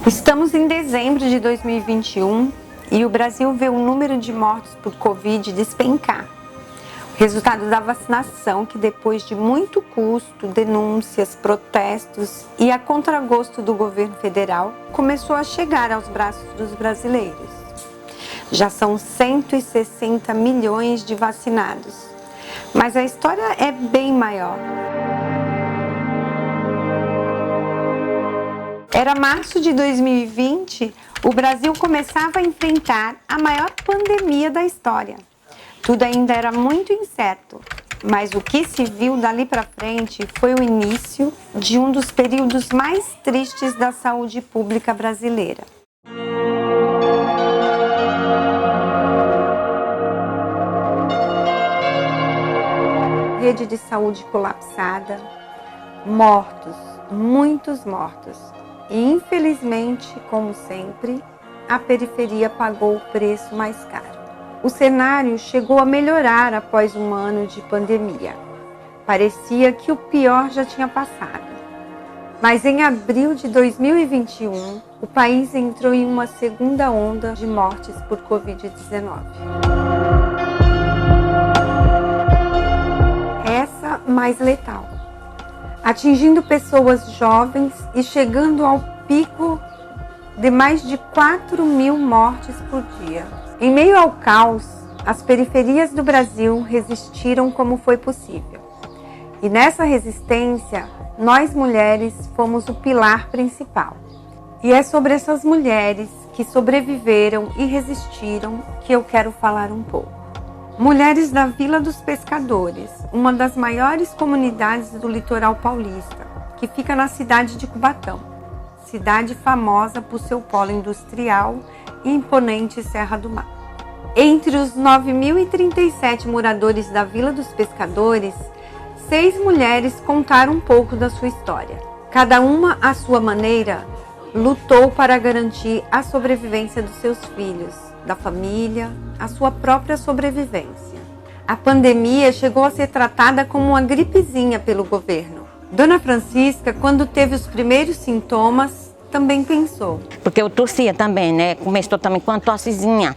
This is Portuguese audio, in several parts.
Estamos em dezembro de 2021 e o Brasil vê o número de mortos por Covid despencar. O resultado da vacinação que, depois de muito custo, denúncias, protestos e a contragosto do governo federal, começou a chegar aos braços dos brasileiros. Já são 160 milhões de vacinados, mas a história é bem maior. Era março de 2020, o Brasil começava a enfrentar a maior pandemia da história. Tudo ainda era muito incerto, mas o que se viu dali para frente foi o início de um dos períodos mais tristes da saúde pública brasileira. Rede de saúde colapsada, mortos, muitos mortos. E infelizmente, como sempre, a periferia pagou o preço mais caro. O cenário chegou a melhorar após um ano de pandemia. Parecia que o pior já tinha passado. Mas em abril de 2021, o país entrou em uma segunda onda de mortes por Covid-19. Essa mais letal, atingindo pessoas jovens e chegando ao pico de mais de 4.000 mortes por dia. Em meio ao caos, as periferias do Brasil resistiram como foi possível. E nessa resistência, nós mulheres fomos o pilar principal. E é sobre essas mulheres que sobreviveram e resistiram que eu quero falar um pouco. Mulheres da Vila dos Pescadores, uma das maiores comunidades do litoral paulista, que fica na cidade de Cubatão, cidade famosa por seu polo industrial e imponente Serra do Mar. Entre os 9.037 moradores da Vila dos Pescadores, 6 mulheres contaram um pouco da sua história. Cada uma, à sua maneira, lutou para garantir a sobrevivência dos seus filhos, da família, a sua própria sobrevivência. A pandemia chegou a ser tratada como uma gripezinha pelo governo. Dona Francisca, quando teve os primeiros sintomas, também pensou. Porque eu tossia também, né? Começou também com uma tossezinha.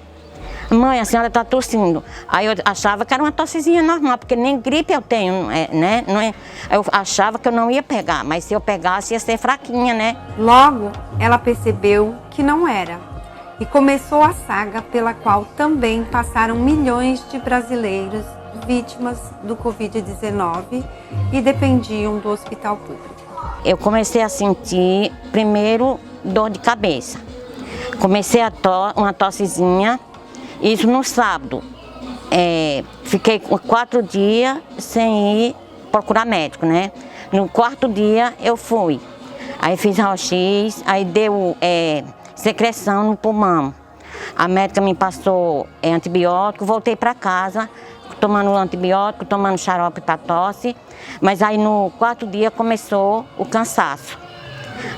Mãe, a senhora está tossindo. Aí eu achava que era uma tossezinha normal, porque nem gripe eu tenho, né? Eu achava que eu não ia pegar, mas se eu pegasse ia ser fraquinha, né? Logo, ela percebeu que não era. E começou a saga pela qual também passaram milhões de brasileiros vítimas do Covid-19 e dependiam do hospital público. Eu comecei a sentir, primeiro, dor de cabeça. Comecei uma tossezinha, isso no sábado. Fiquei 4 dias sem ir procurar médico, né? No 4º dia eu fui. Aí fiz raio-x, aí deu secreção no pulmão. A médica me passou antibiótico, voltei para casa, tomando antibiótico, tomando xarope para tosse. Mas aí no 4º dia começou o cansaço.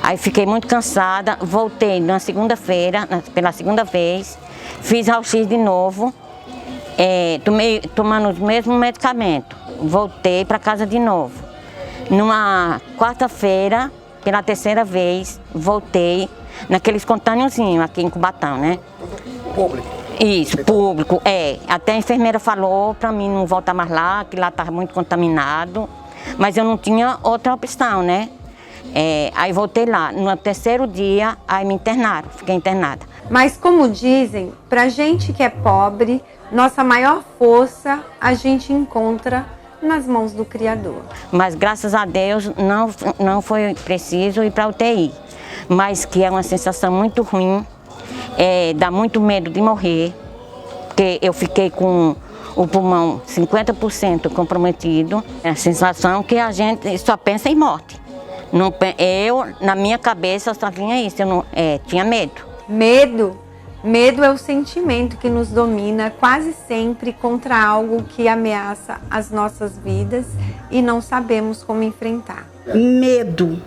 Aí fiquei muito cansada, voltei na segunda-feira, pela segunda vez, fiz raio-x de novo, tomando os mesmos medicamentos. Voltei para casa de novo. Numa quarta-feira, pela 3ª vez, voltei naquele espontâneozinho aqui em Cubatão, né? Público? Isso, público, Até a enfermeira falou para mim não voltar mais lá, que lá estava muito contaminado, mas eu não tinha outra opção, né? Aí voltei lá. No 3º dia, aí me internaram, fiquei internada. Mas como dizem, pra gente que é pobre, nossa maior força a gente encontra nas mãos do Criador. Mas graças a Deus não foi preciso ir para UTI, mas que é uma sensação muito ruim, dá muito medo de morrer, porque eu fiquei com o pulmão 50% comprometido. É a sensação que a gente só pensa em morte. Na minha cabeça só vinha isso, eu tinha medo. Medo é o sentimento que nos domina quase sempre contra algo que ameaça as nossas vidas e não sabemos como enfrentar. Medo,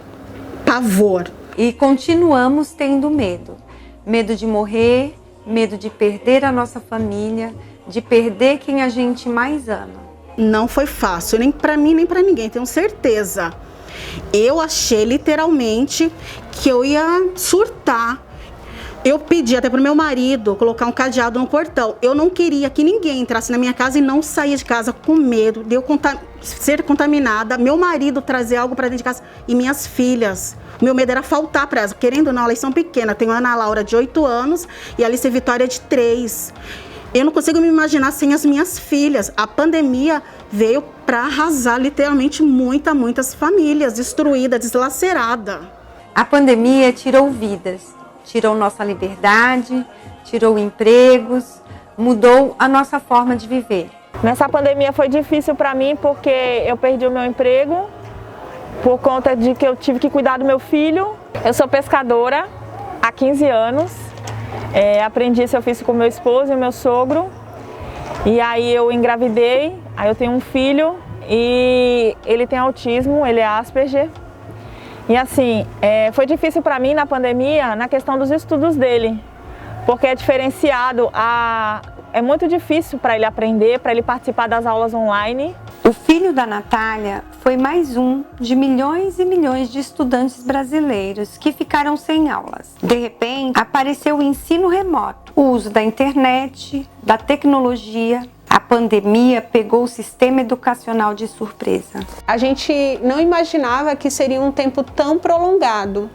pavor. E continuamos tendo medo. Medo de morrer, medo de perder a nossa família, de perder quem a gente mais ama. Não foi fácil, nem para mim, nem para ninguém, tenho certeza. Eu achei literalmente que eu ia surtar. Eu pedi até pro meu marido colocar um cadeado no portão. Eu não queria que ninguém entrasse na minha casa e não saia de casa com medo de eu ser contaminada, meu marido trazer algo para dentro de casa e minhas filhas. O meu medo era faltar para elas. Querendo ou não, elas são pequenas. Tenho a Ana Laura de 8 anos e a Alice Vitória de 3. Eu não consigo me imaginar sem as minhas filhas. A pandemia veio para arrasar literalmente muitas famílias, destruída, deslacerada. A pandemia tirou vidas. Tirou nossa liberdade, tirou empregos, mudou a nossa forma de viver. Nessa pandemia foi difícil para mim porque eu perdi o meu emprego por conta de que eu tive que cuidar do meu filho. Eu sou pescadora há 15 anos, aprendi esse ofício com meu esposo e meu sogro. E aí eu engravidei, aí eu tenho um filho e ele tem autismo, ele é Asperger. E assim, foi difícil para mim na pandemia, na questão dos estudos dele, porque é diferenciado, é muito difícil para ele aprender, para ele participar das aulas online. O filho da Natália foi mais um de milhões e milhões de estudantes brasileiros que ficaram sem aulas. De repente, apareceu o ensino remoto, o uso da internet, da tecnologia. A pandemia pegou o sistema educacional de surpresa. A gente não imaginava que seria um tempo tão prolongado.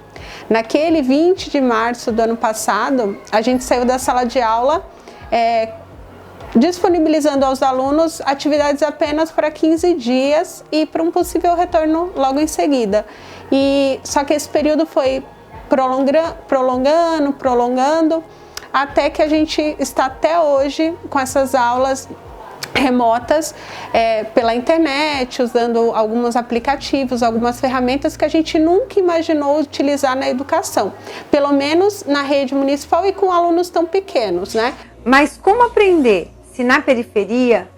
Naquele 20 de março do ano passado, a gente saiu da sala de aula disponibilizando aos alunos atividades apenas para 15 dias e para um possível retorno logo em seguida. Só que esse período foi prolongando, até que a gente está até hoje com essas aulas remotas pela internet, usando alguns aplicativos, algumas ferramentas que a gente nunca imaginou utilizar na educação, pelo menos na rede municipal e com alunos tão pequenos, né? Mas como aprender se na periferia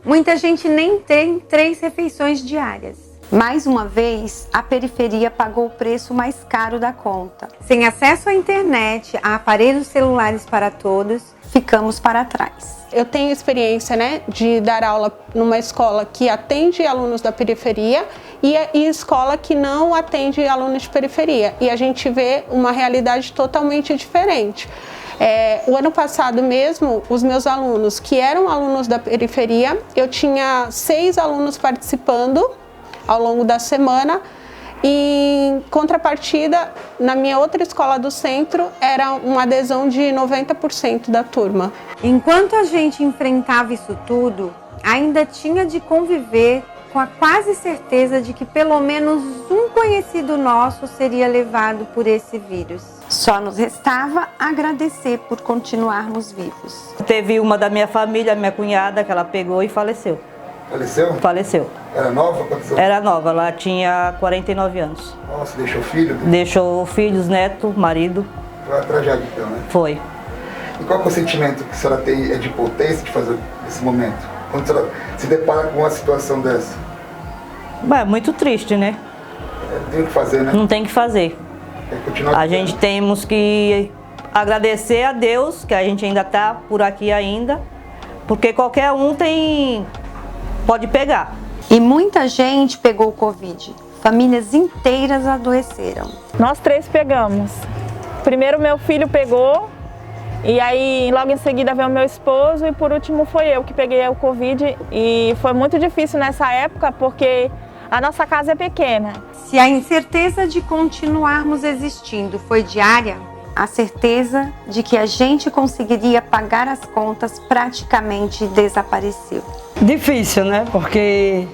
muita gente nem tem 3 refeições diárias? Mais uma vez, a periferia pagou o preço mais caro da conta. Sem acesso à internet, a aparelhos celulares para todos, ficamos para trás. Eu tenho experiência, de dar aula numa escola que atende alunos da periferia e escola que não atende alunos de periferia. E a gente vê uma realidade totalmente diferente. O ano passado mesmo, os meus alunos, que eram alunos da periferia, eu tinha 6 alunos participando ao longo da semana. E, em contrapartida, na minha outra escola do centro, era uma adesão de 90% da turma. Enquanto a gente enfrentava isso tudo, ainda tinha de conviver com a quase certeza de que pelo menos um conhecido nosso seria levado por esse vírus. Só nos restava agradecer por continuarmos vivos. Teve uma da minha família, minha cunhada, que ela pegou e faleceu. Faleceu? Faleceu. Era nova? Era nova, ela tinha 49 anos. Nossa, deixou filho? Deixou filhos, neto, marido. Foi uma tragédia então, né? Foi. E qual é o sentimento que a senhora tem de impotência de fazer esse momento? Quando a senhora se depara com uma situação dessa? É muito triste, né? Não tem o que fazer, né? Não tem o que fazer. Tem que continuar. A gente temos que agradecer a Deus, que a gente ainda está por aqui ainda, porque qualquer um pode pegar. E muita gente pegou o Covid. Famílias inteiras adoeceram. Nós 3 pegamos. Primeiro meu filho pegou, e aí logo em seguida veio o meu esposo, e por último foi eu que peguei o Covid. E foi muito difícil nessa época, porque a nossa casa é pequena. Se a incerteza de continuarmos existindo foi diária, a certeza de que a gente conseguiria pagar as contas praticamente desapareceu. Difícil, né? Porque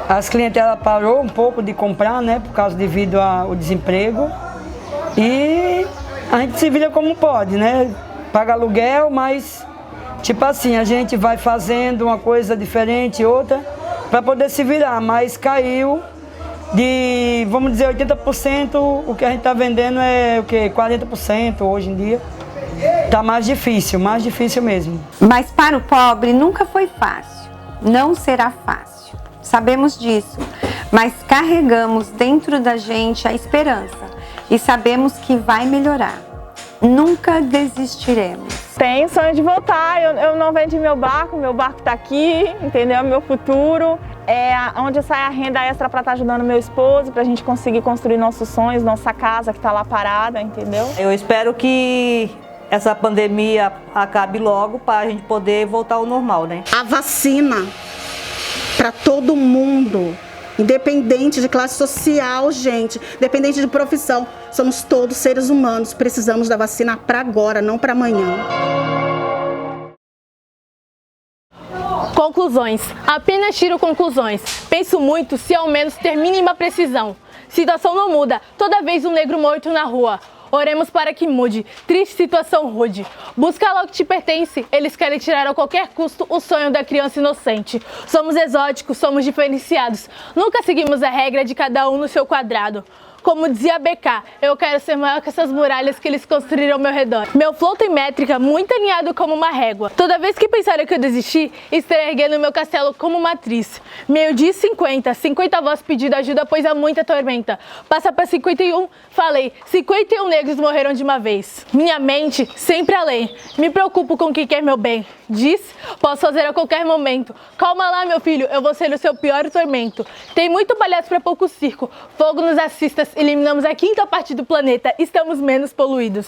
as clientelas parou um pouco de comprar, né? Por causa devido ao desemprego. E a gente se vira como pode, né? Paga aluguel, mas tipo assim, a gente vai fazendo uma coisa diferente, outra, para poder se virar, mas caiu de, vamos dizer, 80%, o que a gente está vendendo é o quê? 40% hoje em dia. Está mais difícil mesmo. Mas para o pobre nunca foi fácil, não será fácil. Sabemos disso, mas carregamos dentro da gente a esperança e sabemos que vai melhorar. Nunca desistiremos. Tenho sonho de voltar, eu não vendi meu barco está aqui, entendeu? Meu futuro. é onde sai a renda extra para estar ajudando meu esposo, para a gente conseguir construir nossos sonhos, nossa casa que está lá parada, entendeu? Eu espero que essa pandemia acabe logo para a gente poder voltar ao normal, né? A vacina para todo mundo, independente de classe social, gente, independente de profissão, somos todos seres humanos, precisamos da vacina para agora, não para amanhã. Conclusões. Apenas tiro conclusões. Penso muito se ao menos ter mínima precisão. Situação não muda, toda vez um negro morto na rua. Oremos para que mude, triste situação rude. Busca lá o que te pertence, eles querem tirar a qualquer custo o sonho da criança inocente. Somos exóticos, somos diferenciados, nunca seguimos a regra de cada um no seu quadrado. Como dizia BK, eu quero ser maior que essas muralhas que eles construíram ao meu redor. Meu flow tem métrica, muito alinhado como uma régua. Toda vez que pensaram que eu desisti, estarei erguendo meu castelo como uma atriz. Meio-dia e 50 voz pedindo ajuda, pois há muita tormenta. Passa para 51, falei, 51 negros morreram de uma vez. Minha mente sempre além, me preocupo com quem quer meu bem. Diz, posso fazer a qualquer momento. Calma lá, meu filho, eu vou ser o seu pior tormento. Tem muito palhaço para pouco circo, fogo nos assistas, eliminamos a quinta parte do planeta, estamos menos poluídos.